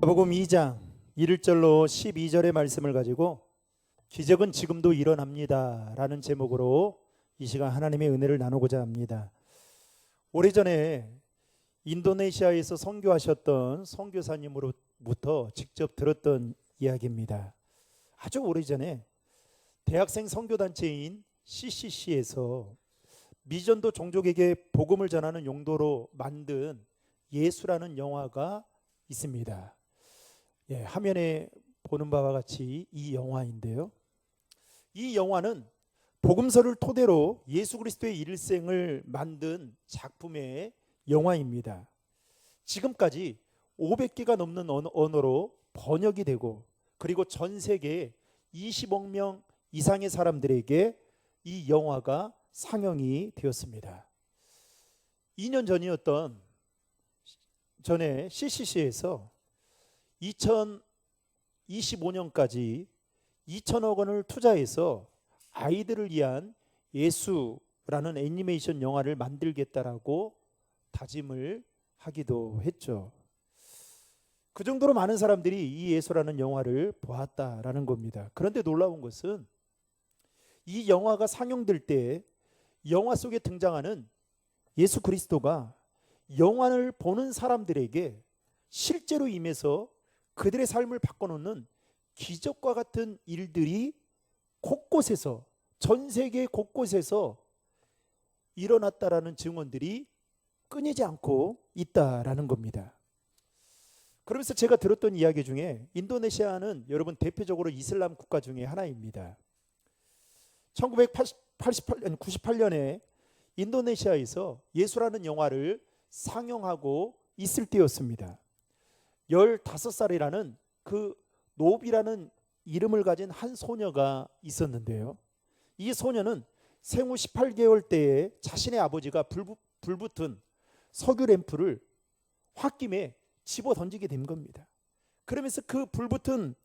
마가복음 2장 1절로 12절의 말씀을 가지고 기적은 지금도 일어납니다 라는 제목으로 이 시간 하나님의 은혜를 나누고자 합니다. 오래전에 인도네시아에서 선교하셨던 선교사님으로부터 직접 들었던 이야기입니다. 아주 오래전에 대학생 선교단체인 CCC에서 미전도 종족에게 복음을 전하는 용도로 만든 예수라는 영화가 있습니다. 화면에 보는 바와 같이 이 영화인데요, 이 영화는 복음서를 토대로 예수 그리스도의 일생을 만든 작품의 영화입니다. 지금까지 500개가 넘는 언어로 번역이 되고, 그리고 전 세계 20억 명 이상의 사람들에게 이 영화가 상영이 되었습니다. 2년 전에 CCC에서 2025년까지 2천억 원을 투자해서 아이들을 위한 예수라는 애니메이션 영화를 만들겠다라고 다짐을 하기도 했죠. 그 정도로 많은 사람들이 이 예수라는 영화를 보았다라는 겁니다. 그런데 놀라운 것은 이 영화가 상영될 때 영화 속에 등장하는 예수 그리스도가 영화를 보는 사람들에게 실제로 임해서 그들의 삶을 바꿔놓는 기적과 같은 일들이 곳곳에서, 전 세계 곳곳에서 일어났다라는 증언들이 끊이지 않고 있다라는 겁니다. 그러면서 제가 들었던 이야기 중에, 인도네시아는 여러분 대표적으로 이슬람 국가 중에 하나입니다. 98년에 인도네시아에서 예수라는 영화를 상영하고 있을 때였습니다. 15살이라는 그 노비라는 이름을 가진 한 소녀가 있었는데요, 이 소녀는 생후 18개월 때에 자신의 아버지가 불붙은 석유 램프를 홧김에 집어 던지게 된 겁니다. 그러면서 그 불붙은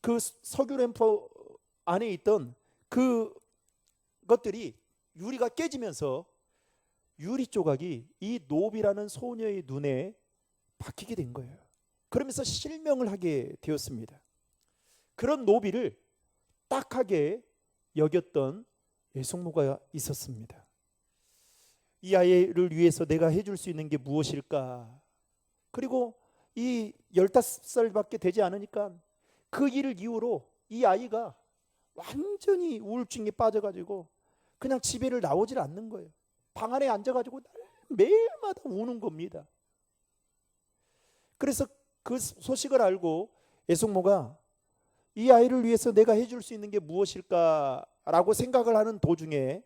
그 석유 램프 안에 있던 그 것들이, 유리가 깨지면서 유리 조각이 이 노비라는 소녀의 눈에 박히게 된 거예요. 그러면서 실명을 하게 되었습니다. 그런 노비를 딱하게 여겼던 외숙모가 있었습니다. 이 아이를 위해서 내가 해줄 수 있는 게 무엇일까? 그리고 이 15살밖에 되지 않으니까 그 일을 이유로 이 아이가 완전히 우울증에 빠져가지고 그냥 집에를 나오질 않는 거예요. 방 안에 앉아가지고 매일마다 우는 겁니다. 그래서 그 소식을 알고 애숙모가 이 아이를 위해서 내가 해줄 수 있는 게 무엇일까라고 생각을 하는 도중에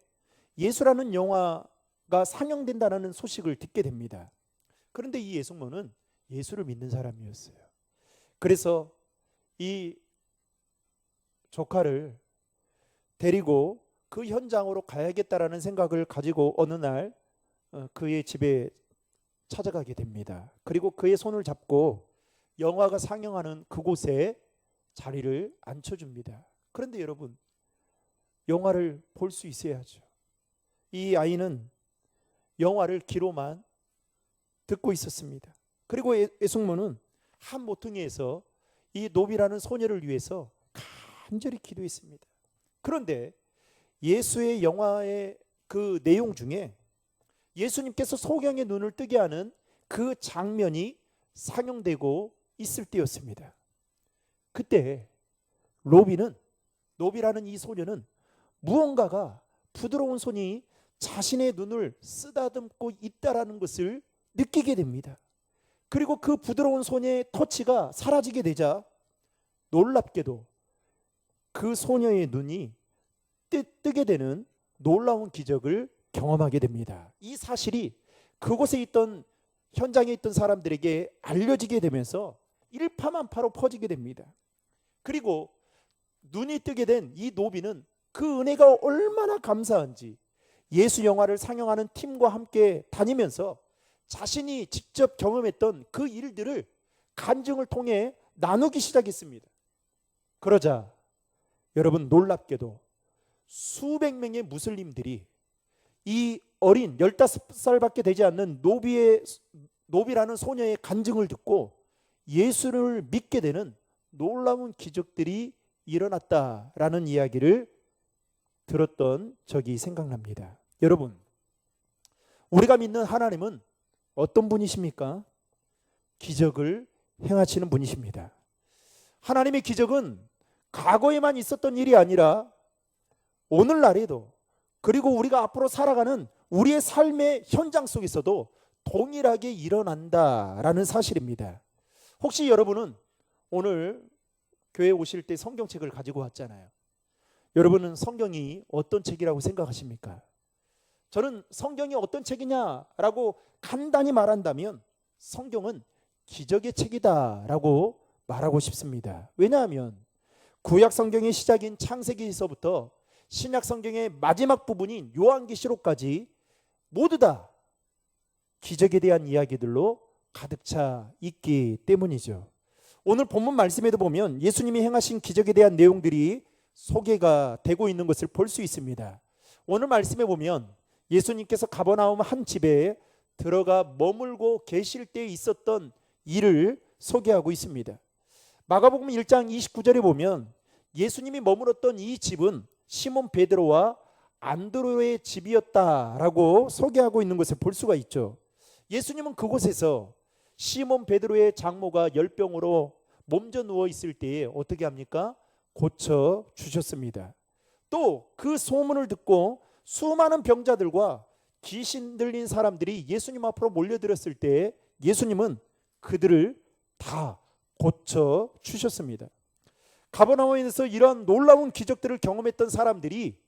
예수라는 영화가 상영된다는 소식을 듣게 됩니다. 그런데 이 애숙모는 예수를 믿는 사람이었어요. 그래서 이 조카를 데리고 그 현장으로 가야겠다라는 생각을 가지고 어느 날 그의 집에 찾아가게 됩니다. 그리고 그의 손을 잡고 영화가 상영하는 그곳에 자리를 앉혀줍니다. 그런데 여러분, 영화를 볼 수 있어야죠. 이 아이는 영화를 귀로만 듣고 있었습니다. 그리고 애숙모는 한 모퉁이에서 이 노비라는 소녀를 위해서 간절히 기도했습니다. 그런데 예수의 영화의 그 내용 중에 예수님께서 소경의 눈을 뜨게 하는 그 장면이 상영되고 있을 때였습니다. 그때 노비라는 이 소녀는 무언가가, 부드러운 손이 자신의 눈을 쓰다듬고 있다라는 것을 느끼게 됩니다. 그리고 그 부드러운 손의 터치가 사라지게 되자 놀랍게도 그 소녀의 눈이 뜨게 되는 놀라운 기적을 경험하게 됩니다. 이 사실이 그곳에 있던, 현장에 있던 사람들에게 알려지게 되면서 일파만파로 퍼지게 됩니다. 그리고 눈이 뜨게 된 이 노비는 그 은혜가 얼마나 감사한지 예수 영화를 상영하는 팀과 함께 다니면서 자신이 직접 경험했던 그 일들을 간증을 통해 나누기 시작했습니다. 그러자 여러분, 놀랍게도 수백 명의 무슬림들이 이 어린 15살밖에 되지 않는 노비라는 소녀의 간증을 듣고 예수를 믿게 되는 놀라운 기적들이 일어났다라는 이야기를 들었던 적이 생각납니다. 여러분, 우리가 믿는 하나님은 어떤 분이십니까? 기적을 행하시는 분이십니다. 하나님의 기적은 과거에만 있었던 일이 아니라 오늘날에도, 그리고 우리가 앞으로 살아가는 우리의 삶의 현장 속에서도 동일하게 일어난다라는 사실입니다. 혹시 여러분은 오늘 교회 오실 때 성경책을 가지고 왔잖아요. 여러분은 성경이 어떤 책이라고 생각하십니까? 저는 성경이 어떤 책이냐라고 간단히 말한다면 성경은 기적의 책이다라고 말하고 싶습니다. 왜냐하면 구약 성경의 시작인 창세기에서부터 신약 성경의 마지막 부분인 요한계시록까지 모두 다 기적에 대한 이야기들로 가득 차 있기 때문이죠. 오늘 본문 말씀에도 보면 예수님이 행하신 기적에 대한 내용들이 소개가 되고 있는 것을 볼 수 있습니다. 오늘 말씀에 보면 예수님께서 가버나움 한 집에 들어가 머물고 계실 때 있었던 일을 소개하고 있습니다. 마가복음 1장 29절에 보면 예수님이 머물었던 이 집은 시몬 베드로와 안드로의 집이었다라고 소개하고 있는 것을 볼 수가 있죠. 예수님은 그곳에서 시몬 베드로의 장모가 열병으로 몸져 누워 있을 때에 어떻게 합니까? 고쳐 주셨습니다. 또 그 소문을 듣고 수많은 병자들과 귀신 들린 사람들이 예수님 앞으로 몰려들었을 때 예수님은 그들을 다 고쳐 주셨습니다. 가버나움에서 이런 놀라운 기적들을 경험했던 사람들이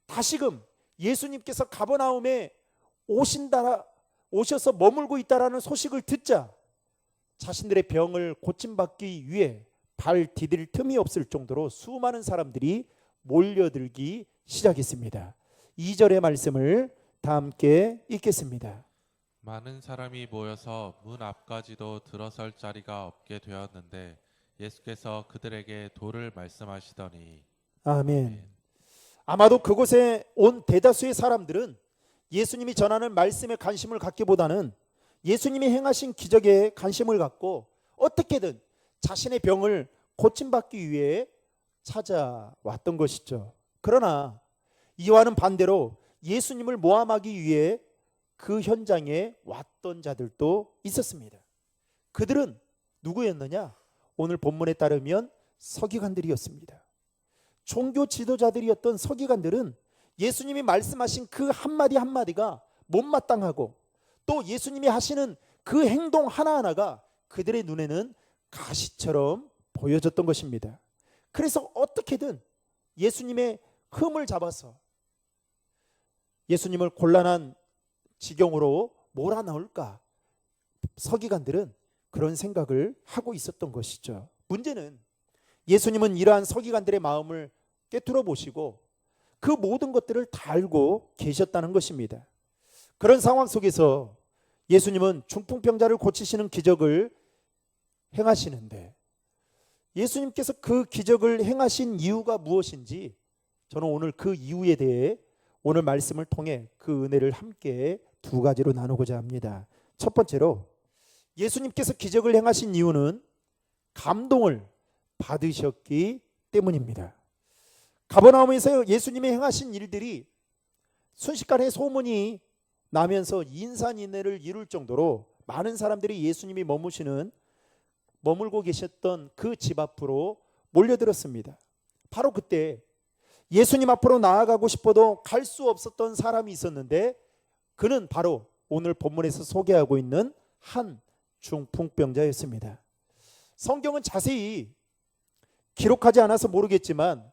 다시금 예수님께서 가버나움에 오셔서 머물고 있다라는 소식을 듣자 자신들의 병을 고침받기 위해 발 디딜 틈이 없을 정도로 수많은 사람들이 몰려들기 시작했습니다. 2절의 말씀을 다 함께 읽겠습니다. 많은 사람이 모여서 문 앞까지도 들어설 자리가 없게 되었는데 예수께서 그들에게 도를 말씀하시더니. 아멘. 아마도 그곳에 온 대다수의 사람들은 예수님이 전하는 말씀에 관심을 갖기보다는 예수님이 행하신 기적에 관심을 갖고 어떻게든 자신의 병을 고침받기 위해 찾아왔던 것이죠. 그러나 이와는 반대로 예수님을 모함하기 위해 그 현장에 왔던 자들도 있었습니다. 그들은 누구였느냐? 오늘 본문에 따르면 서기관들이었습니다. 종교 지도자들이었던 서기관들은 예수님이 말씀하신 그 한마디 한마디가 못마땅하고 또 예수님이 하시는 그 행동 하나하나가 그들의 눈에는 가시처럼 보여졌던 것입니다. 그래서 어떻게든 예수님의 흠을 잡아서 예수님을 곤란한 지경으로 몰아넣을까 서기관들은 그런 생각을 하고 있었던 것이죠. 문제는 예수님은 이러한 서기관들의 마음을 꿰뚫어 보시고 그 모든 것들을 다 알고 계셨다는 것입니다. 그런 상황 속에서 예수님은 중풍병자를 고치시는 기적을 행하시는데 예수님께서 그 기적을 행하신 이유가 무엇인지 저는 오늘 그 이유에 대해 오늘 말씀을 통해 그 은혜를 함께 두 가지로 나누고자 합니다. 첫 번째로 예수님께서 기적을 행하신 이유는 감동을 받으셨기 때문입니다. 가버나움에서 예수님이 행하신 일들이 순식간에 소문이 나면서 인산인해를 이룰 정도로 많은 사람들이 예수님이 머물고 계셨던 그 집 앞으로 몰려들었습니다. 바로 그때 예수님 앞으로 나아가고 싶어도 갈 수 없었던 사람이 있었는데 그는 바로 오늘 본문에서 소개하고 있는 한 중풍병자였습니다. 성경은 자세히 기록하지 않아서 모르겠지만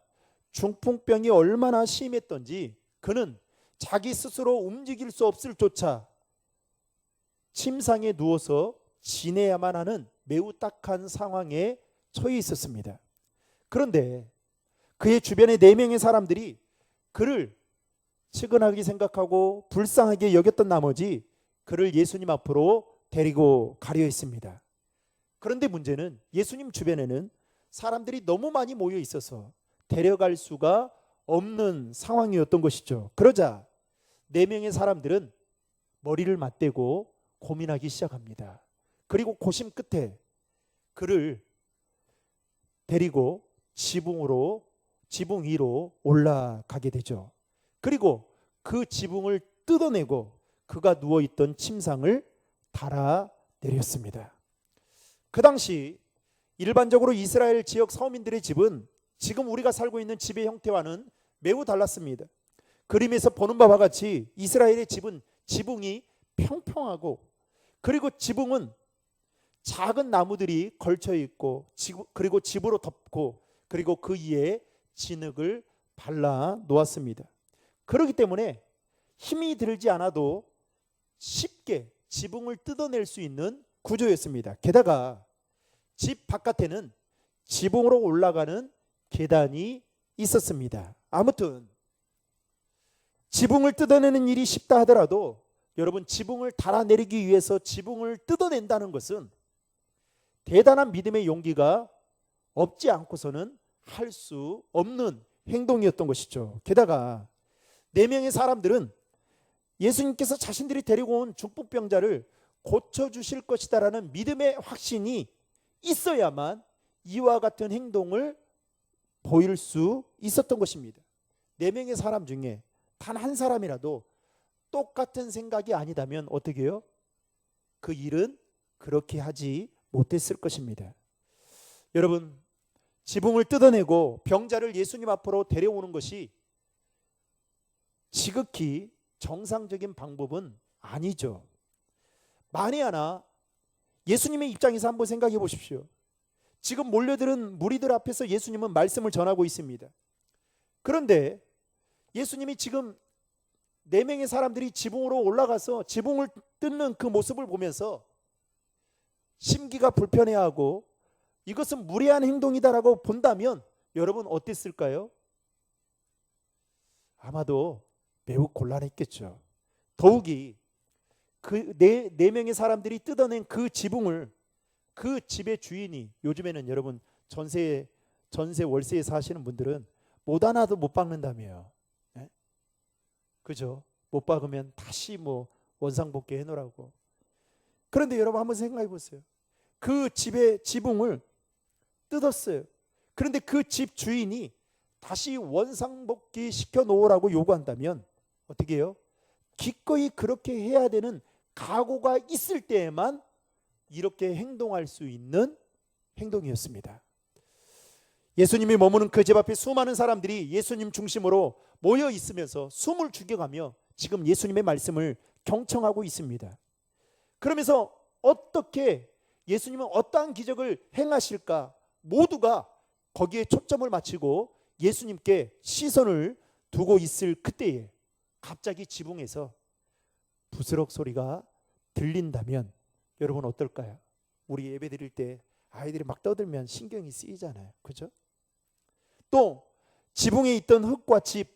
중풍병이 얼마나 심했던지 그는 자기 스스로 움직일 수 없을 조차 침상에 누워서 지내야만 하는 매우 딱한 상황에 처해 있었습니다. 그런데 그의 주변의 4명의 사람들이 그를 측은하게 생각하고 불쌍하게 여겼던 나머지 그를 예수님 앞으로 데리고 가려 했습니다. 그런데 문제는 예수님 주변에는 사람들이 너무 많이 모여 있어서 데려갈 수가 없는 상황이었던 것이죠. 그러자 4명의 사람들은 머리를 맞대고 고민하기 시작합니다. 그리고 고심 끝에 그를 데리고 지붕 위로 올라가게 되죠. 그리고 그 지붕을 뜯어내고 그가 누워있던 침상을 달아내렸습니다. 그 당시 일반적으로 이스라엘 지역 서민들의 집은 지금 우리가 살고 있는 집의 형태와는 매우 달랐습니다. 그림에서 보는 바와 같이 이스라엘의 집은 지붕이 평평하고, 그리고 지붕은 작은 나무들이 걸쳐 있고, 그리고 집으로 덮고, 그리고 그 위에 진흙을 발라 놓았습니다. 그렇기 때문에 힘이 들지 않아도 쉽게 지붕을 뜯어낼 수 있는 구조였습니다. 게다가 집 바깥에는 지붕으로 올라가는 계단이 있었습니다. 아무튼 지붕을 뜯어내는 일이 쉽다 하더라도 여러분, 지붕을 달아내리기 위해서 지붕을 뜯어낸다는 것은 대단한 믿음의 용기가 없지 않고서는 할 수 없는 행동이었던 것이죠. 게다가 4명의 사람들은 예수님께서 자신들이 데리고 온 중풍병자를 고쳐주실 것이다라는 믿음의 확신이 있어야만 이와 같은 행동을 보일 수 있었던 것입니다. 4명의 사람 중에 단 한 사람이라도 똑같은 생각이 아니다면 어떻게 해요? 그 일은 그렇게 하지 못했을 것입니다. 여러분, 지붕을 뜯어내고 병자를 예수님 앞으로 데려오는 것이 지극히 정상적인 방법은 아니죠. 만에 하나 예수님의 입장에서 한번 생각해 보십시오. 지금 몰려드는 무리들 앞에서 예수님은 말씀을 전하고 있습니다. 그런데 예수님이 지금 4명의 사람들이 지붕으로 올라가서 지붕을 뜯는 그 모습을 보면서 심기가 불편해하고 이것은 무례한 행동이다라고 본다면 여러분 어땠을까요? 아마도 매우 곤란했겠죠. 더욱이 그 4명의 사람들이 뜯어낸 그 지붕을 그 집의 주인이, 요즘에는 여러분 전세 월세에 사시는 분들은 못 하나도 못 박는다며요. 네? 그죠? 못 박으면 다시 원상복귀 해놓으라고. 그런데 여러분 한번 생각해 보세요. 그 집의 지붕을 뜯었어요. 그런데 그 집 주인이 다시 원상복귀 시켜 놓으라고 요구한다면 어떻게 해요? 기꺼이 그렇게 해야 되는 각오가 있을 때에만 이렇게 행동할 수 있는 행동이었습니다. 예수님이 머무는 그 집 앞에 수많은 사람들이 예수님 중심으로 모여 있으면서 숨을 죽여가며 지금 예수님의 말씀을 경청하고 있습니다. 그러면서 어떻게 예수님은 어떠한 기적을 행하실까, 모두가 거기에 초점을 맞추고 예수님께 시선을 두고 있을 그때에 갑자기 지붕에서 부스럭 소리가 들린다면 여러분 어떨까요? 우리 예배 드릴 때 아이들이 막 떠들면 신경이 쓰이잖아요. 그죠? 또 지붕에 있던 흙과 집,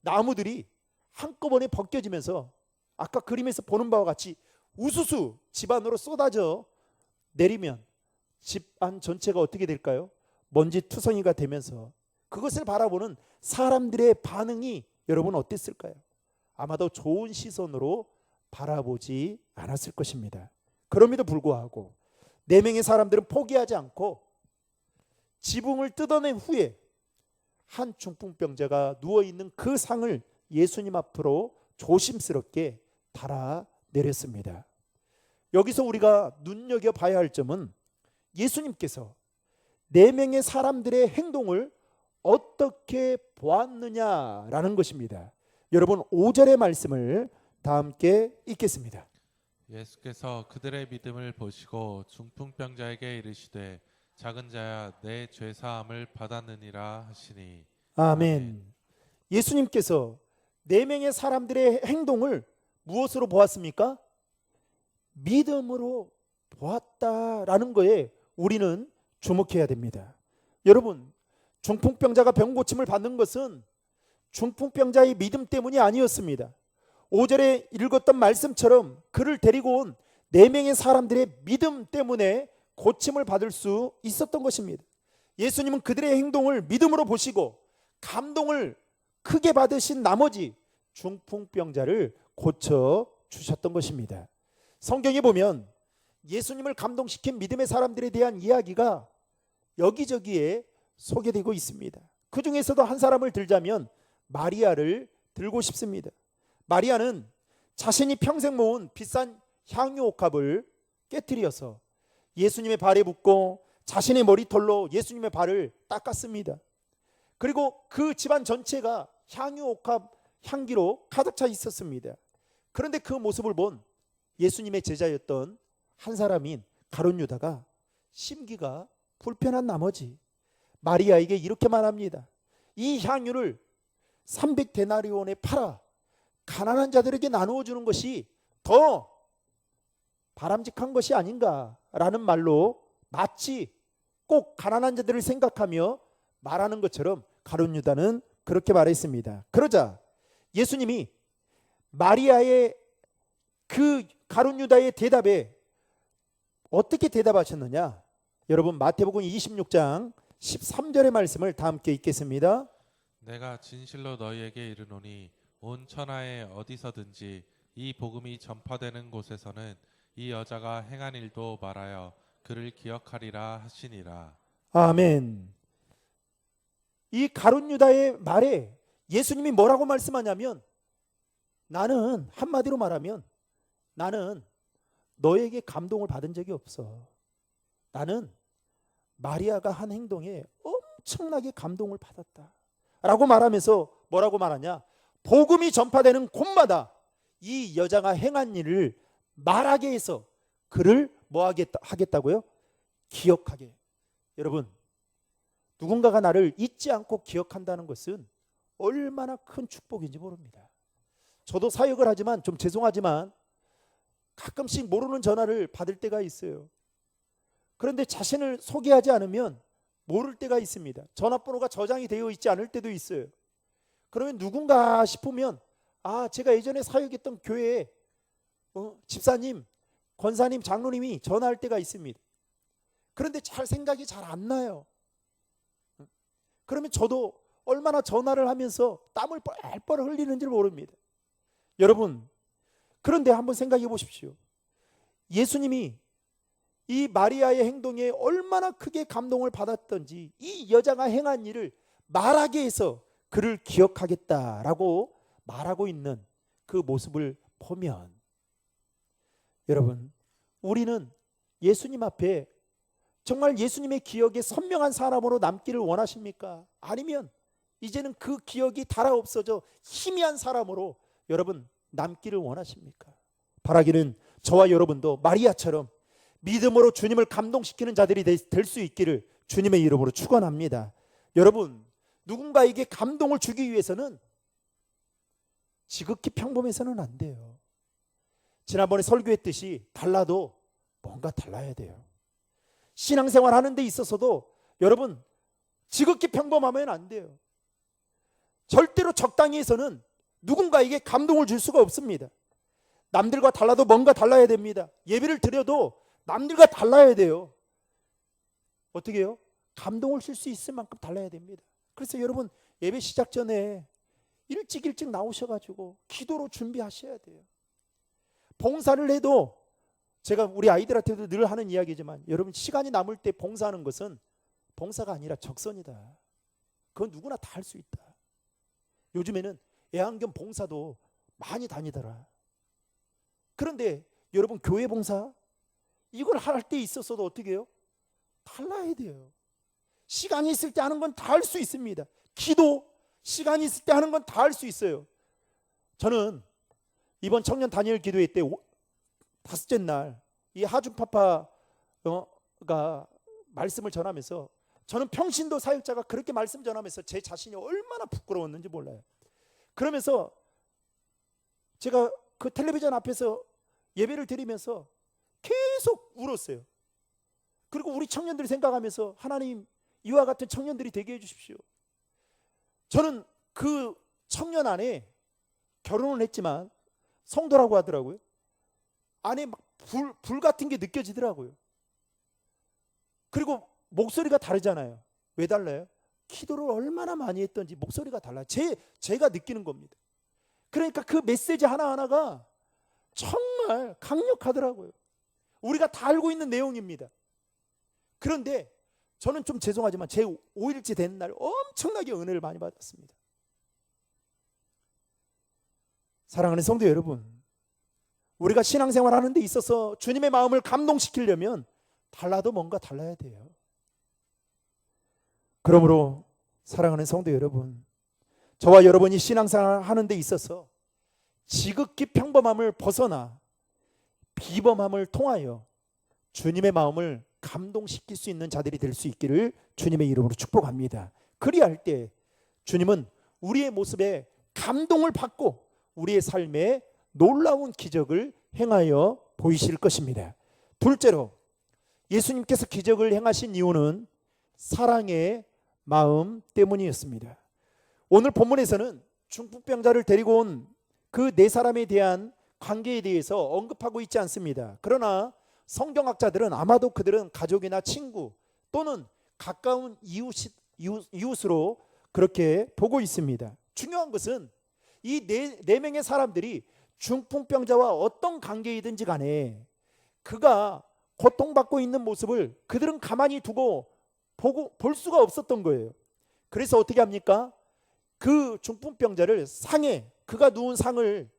나무들이 한꺼번에 벗겨지면서 아까 그림에서 보는 바와 같이 우수수 집 안으로 쏟아져 내리면 집 안 전체가 어떻게 될까요? 먼지 투성이가 되면서 그것을 바라보는 사람들의 반응이 여러분 어땠을까요? 아마도 좋은 시선으로 바라보지 않았을 것입니다. 그럼에도 불구하고 4명의 사람들은 포기하지 않고 지붕을 뜯어낸 후에 한 중풍병자가 누워있는 그 상을 예수님 앞으로 조심스럽게 달아내렸습니다. 여기서 우리가 눈여겨봐야 할 점은 예수님께서 4명의 사람들의 행동을 어떻게 보았느냐라는 것입니다. 여러분 5절의 말씀을 다 함께 읽겠습니다. 예수께서 그들의 믿음을 보시고 중풍병자에게 이르시되 작은 자야 내 죄 사함을 받았느니라 하시니. 아멘. 예수님께서 4명의 사람들의 행동을 무엇으로 보았습니까? 믿음으로 보았다라는 거에 우리는 주목해야 됩니다. 여러분, 중풍병자가 병 고침을 받는 것은 중풍병자의 믿음 때문이 아니었습니다. 5절에 읽었던 말씀처럼 그를 데리고 온 4명의 사람들의 믿음 때문에 고침을 받을 수 있었던 것입니다. 예수님은 그들의 행동을 믿음으로 보시고 감동을 크게 받으신 나머지 중풍병자를 고쳐 주셨던 것입니다. 성경에 보면 예수님을 감동시킨 믿음의 사람들에 대한 이야기가 여기저기에 소개되고 있습니다. 그 중에서도 한 사람을 들자면 마리아를 들고 싶습니다. 마리아는 자신이 평생 모은 비싼 향유 옥합을 깨뜨려서 예수님의 발에 붓고 자신의 머리털로 예수님의 발을 닦았습니다. 그리고 그 집안 전체가 향유 옥합 향기로 가득 차 있었습니다. 그런데 그 모습을 본 예수님의 제자였던 한 사람인 가룟 유다가 심기가 불편한 나머지 마리아에게 이렇게 말합니다. 이 향유를 300데나리온에 팔아 가난한 자들에게 나누어 주는 것이 더 바람직한 것이 아닌가라는 말로 마치 꼭 가난한 자들을 생각하며 말하는 것처럼 가룟 유다는 그렇게 말했습니다. 그러자 예수님이 마리아의 그 가룟 유다의 대답에 어떻게 대답하셨느냐? 여러분 마태복음 26장 13절의 말씀을 다 함께 읽겠습니다. 내가 진실로 너희에게 이르노니 온 천하에 어디서든지 이 복음이 전파되는 곳에서는 이 여자가 행한 일도 말하여 그를 기억하리라 하시니라. 아멘. 이 가룟 유다의 말에 예수님이 뭐라고 말씀하냐면 나는 한마디로 말하면 나는 너에게 감동을 받은 적이 없어. 나는 마리아가 한 행동에 엄청나게 감동을 받았다 라고 말하면서 뭐라고 말하냐? 복음이 전파되는 곳마다 이 여자가 행한 일을 말하게 해서 그를 뭐 하겠다고요? 기억하게. 여러분, 누군가가 나를 잊지 않고 기억한다는 것은 얼마나 큰 축복인지 모릅니다. 저도 사역을 하지만 좀 죄송하지만 가끔씩 모르는 전화를 받을 때가 있어요. 그런데 자신을 소개하지 않으면 모를 때가 있습니다. 전화번호가 저장이 되어 있지 않을 때도 있어요. 그러면 누군가 싶으면 제가 예전에 사역했던 교회에 집사님, 권사님, 장로님이 전화할 때가 있습니다. 그런데 생각이 잘 안 나요. 그러면 저도 얼마나 전화를 하면서 땀을 뻘뻘 흘리는지 모릅니다. 여러분, 그런데 한번 생각해 보십시오. 예수님이 이 마리아의 행동에 얼마나 크게 감동을 받았던지 이 여자가 행한 일을 말하게 해서 그를 기억하겠다라고 말하고 있는 그 모습을 보면 여러분, 우리는 예수님 앞에 정말 예수님의 기억에 선명한 사람으로 남기를 원하십니까? 아니면 이제는 그 기억이 달아 없어져 희미한 사람으로 여러분 남기를 원하십니까? 바라기는 저와 여러분도 마리아처럼 믿음으로 주님을 감동시키는 자들이 될 수 있기를 주님의 이름으로 축원합니다. 여러분, 누군가에게 감동을 주기 위해서는 지극히 평범해서는 안 돼요. 지난번에 설교했듯이 달라도 뭔가 달라야 돼요. 신앙생활 하는 데 있어서도 여러분 지극히 평범하면 안 돼요. 절대로 적당히 해서는 누군가에게 감동을 줄 수가 없습니다. 남들과 달라도 뭔가 달라야 됩니다. 예배를 드려도 남들과 달라야 돼요. 어떻게 해요? 감동을 줄 수 있을 만큼 달라야 됩니다. 그래서 여러분 예배 시작 전에 일찍 나오셔가지고 기도로 준비하셔야 돼요. 봉사를 해도 제가 우리 아이들한테도 늘 하는 이야기지만 여러분 시간이 남을 때 봉사하는 것은 봉사가 아니라 적선이다. 그건 누구나 다 할 수 있다. 요즘에는 애완견 봉사도 많이 다니더라. 그런데 여러분 교회 봉사 이걸 할 때 있어서도 어떻게 해요? 달라야 돼요. 시간이 있을 때 하는 건 다 할 수 있습니다. 기도 시간이 있을 때 하는 건 다 할 수 있어요. 저는 이번 청년 다니엘 기도회 때 다섯째 날 이 하준 파파가 말씀을 전하면서 저는 평신도 사역자가 그렇게 말씀 전하면서 제 자신이 얼마나 부끄러웠는지 몰라요. 그러면서 제가 그 텔레비전 앞에서 예배를 드리면서 계속 울었어요. 그리고 우리 청년들이 생각하면서 하나님 이와 같은 청년들이 되게 해주십시오. 저는 그 청년 안에 결혼을 했지만 성도라고 하더라고요. 안에 막 불 같은 게 느껴지더라고요. 그리고 목소리가 다르잖아요. 왜 달라요? 기도를 얼마나 많이 했던지 목소리가 달라요. 제가 느끼는 겁니다. 그러니까 그 메시지 하나하나가 정말 강력하더라고요. 우리가 다 알고 있는 내용입니다. 그런데 저는 좀 죄송하지만 제 5일째 되는 날 엄청나게 은혜를 많이 받았습니다. 사랑하는 성도 여러분, 우리가 신앙생활 하는 데 있어서 주님의 마음을 감동시키려면 달라도 뭔가 달라야 돼요. 그러므로 사랑하는 성도 여러분, 저와 여러분이 신앙생활 하는 데 있어서 지극히 평범함을 벗어나 비범함을 통하여 주님의 마음을 감동시킬 수 있는 자들이 될 수 있기를 주님의 이름으로 축복합니다. 그리할 때 주님은 우리의 모습에 감동을 받고 우리의 삶에 놀라운 기적을 행하여 보이실 것입니다. 둘째로 예수님께서 기적을 행하신 이유는 사랑의 마음 때문이었습니다. 오늘 본문에서는 중풍병자를 데리고 온 그 네 사람에 대한 관계에 대해서 언급하고 있지 않습니다. 그러나 성경학자들은 아마도 그들은 가족이나 친구 또는 가까운 이웃으로 그렇게 보고 있습니다. 중요한 것은 이 네 명의 사람들이 중풍병자와 어떤 관계이든지 간에 그가 고통받고 있는 모습을 그들은 가만히 두고 볼 수가 없었던 거예요. 그래서 어떻게 합니까? 그 중풍병자를 상에, 그가 누운 상을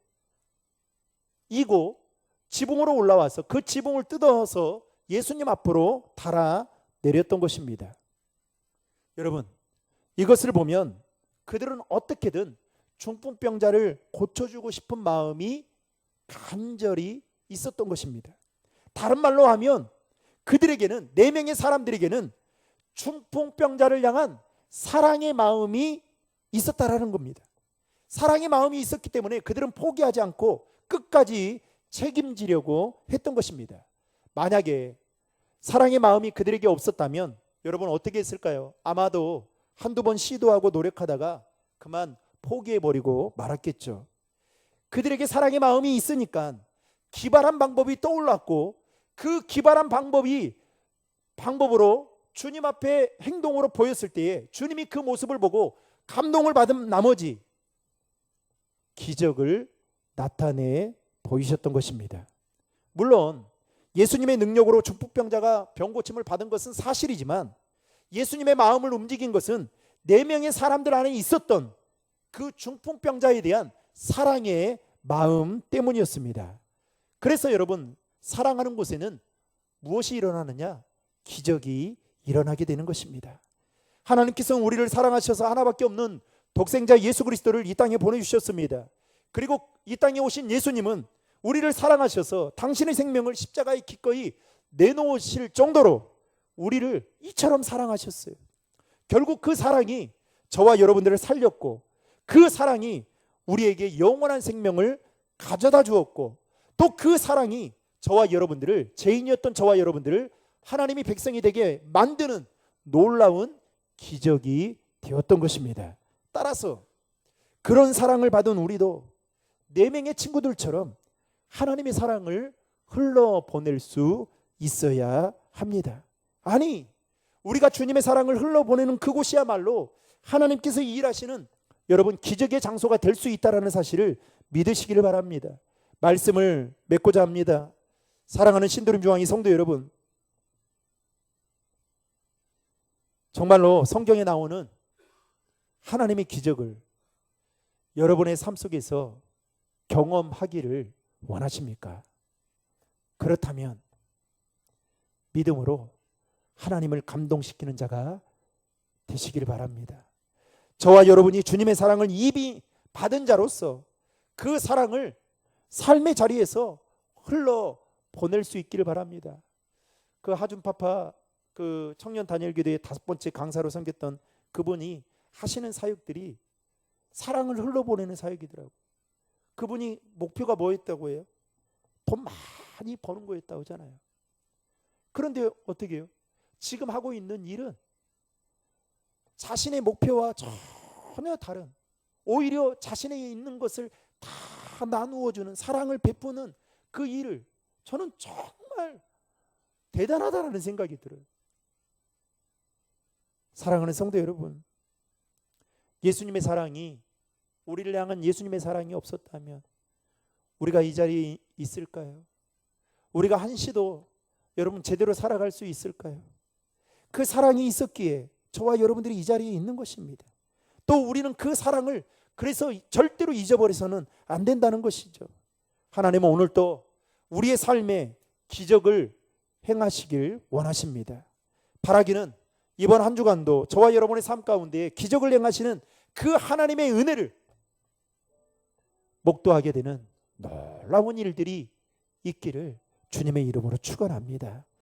이고 지붕으로 올라와서 그 지붕을 뜯어서 예수님 앞으로 달아 내렸던 것입니다. 여러분, 이것을 보면 그들은 어떻게든 중풍병자를 고쳐주고 싶은 마음이 간절히 있었던 것입니다. 다른 말로 하면 그들에게는, 네 명의 사람들에게는 중풍병자를 향한 사랑의 마음이 있었다라는 겁니다. 사랑의 마음이 있었기 때문에 그들은 포기하지 않고 끝까지 책임지려고 했던 것입니다. 만약에 사랑의 마음이 그들에게 없었다면 여러분 어떻게 했을까요? 아마도 한두 번 시도하고 노력하다가 그만 포기해버리고 말았겠죠. 그들에게 사랑의 마음이 있으니까 기발한 방법이 떠올랐고 그 기발한 방법으로 주님 앞에 행동으로 보였을 때에 주님이 그 모습을 보고 감동을 받은 나머지 기적을 나타내 보이셨던 것입니다. 물론 예수님의 능력으로 중풍병자가 병고침을 받은 것은 사실이지만 예수님의 마음을 움직인 것은 네 명의 사람들 안에 있었던 그 중풍병자에 대한 사랑의 마음 때문이었습니다. 그래서 여러분, 사랑하는 곳에는 무엇이 일어나느냐? 기적이 일어나게 되는 것입니다. 하나님께서는 우리를 사랑하셔서 하나밖에 없는 독생자 예수 그리스도를 이 땅에 보내주셨습니다. 그리고 이 땅에 오신 예수님은 우리를 사랑하셔서 당신의 생명을 십자가에 기꺼이 내놓으실 정도로 우리를 이처럼 사랑하셨어요. 결국 그 사랑이 저와 여러분들을 살렸고 그 사랑이 우리에게 영원한 생명을 가져다 주었고 또 그 사랑이 저와 여러분들을, 죄인이었던 저와 여러분들을 하나님이 백성이 되게 만드는 놀라운 기적이 되었던 것입니다. 따라서 그런 사랑을 받은 우리도 네 명의 친구들처럼 하나님의 사랑을 흘러보낼 수 있어야 합니다. 아니, 우리가 주님의 사랑을 흘러보내는 그곳이야말로 하나님께서 일하시는 여러분 기적의 장소가 될 수 있다는 사실을 믿으시기를 바랍니다. 말씀을 맺고자 합니다. 사랑하는 신도림 중앙이 성도 여러분, 정말로 성경에 나오는 하나님의 기적을 여러분의 삶 속에서 경험하기를 원하십니까? 그렇다면 믿음으로 하나님을 감동시키는 자가 되시기를 바랍니다. 저와 여러분이 주님의 사랑을 입이 받은 자로서 그 사랑을 삶의 자리에서 흘러 보낼 수 있기를 바랍니다. 그 하준파파 그 청년 단일교대의 5번째 강사로 섬겼던 그분이 하시는 사역들이 사랑을 흘러보내는 사역이더라고요. 그분이 목표가 뭐였다고 해요? 돈 많이 버는 거였다고 하잖아요. 그런데 어떻게 해요? 지금 하고 있는 일은 자신의 목표와 전혀 다른, 오히려 자신에게 있는 것을 다 나누어주는, 사랑을 베푸는 그 일을 저는 정말 대단하다는 생각이 들어요. 사랑하는 성도 여러분, 예수님의 사랑이, 우리를 향한 예수님의 사랑이 없었다면 우리가 이 자리에 있을까요? 우리가 한시도 여러분 제대로 살아갈 수 있을까요? 그 사랑이 있었기에 저와 여러분들이 이 자리에 있는 것입니다. 또 우리는 그 사랑을 그래서 절대로 잊어버려서는 안 된다는 것이죠. 하나님은 오늘 또 우리의 삶에 기적을 행하시길 원하십니다. 바라기는 이번 한 주간도 저와 여러분의 삶 가운데 기적을 행하시는 그 하나님의 은혜를 목도하게 되는 놀라운 일들이 있기를 주님의 이름으로 축원합니다.